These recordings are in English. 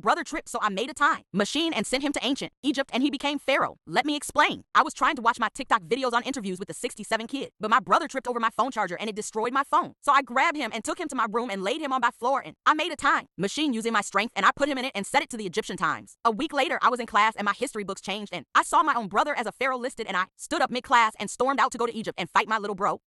brother tripped, so I made a time machine and sent him to ancient Egypt, and he became Pharaoh. Let me explain. I was trying to watch my TikTok videos on interviews with the 67 kid, but my brother tripped over my phone charger and it destroyed my phone. So I grabbed him and took him to my room and laid him on my floor, and I made a time machine using my strength, and I put him in it and set it to the Egyptian times. A week later, I was in class and my history books changed, and I saw my own brother as a pharaoh listed, and I stood up mid-class and stormed out to go to Egypt and fight my little bro.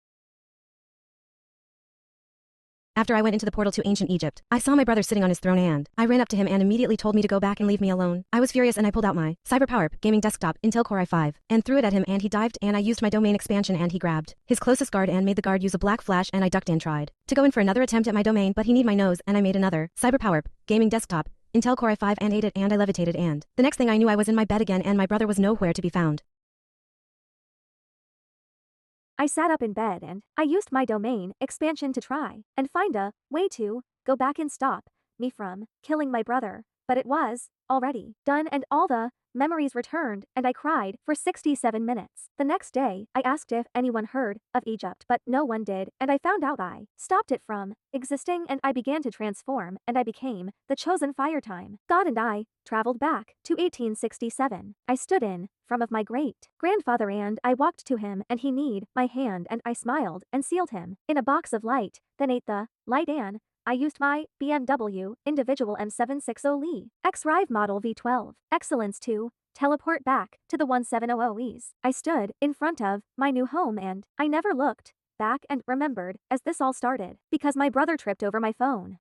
After I went into the portal to ancient Egypt, I saw my brother sitting on his throne and I ran up to him and immediately told me to go back and leave me alone. I was furious and I pulled out my CyberPower gaming desktop Intel Core i5 and threw it at him, and he dived, and I used my domain expansion and he grabbed his closest guard and made the guard use a black flash, and I ducked and tried to go in for another attempt at my domain, but he need my nose, and I made another CyberPower gaming desktop Intel Core i5 and ate it, and I levitated, and the next thing I knew I was in my bed again and my brother was nowhere to be found. I sat up in bed and I used my domain expansion to try and find a way to go back and stop me from killing my brother, but it was already done and all the memories returned, and I cried for 67 minutes. The next day, I asked if anyone heard of Egypt, but no one did, and I found out I stopped it from existing, and I began to transform, and I became the chosen fire time god, and I traveled back to 1867. I stood in front of my great-grandfather and I walked to him, and he kneed my hand, and I smiled and sealed him in a box of light, then ate the light, and I used my BMW individual M760 Li X-Rive model V12 Excellence to teleport back to the 1700s. I stood in front of my new home and I never looked back and remembered as this all started because my brother tripped over my phone.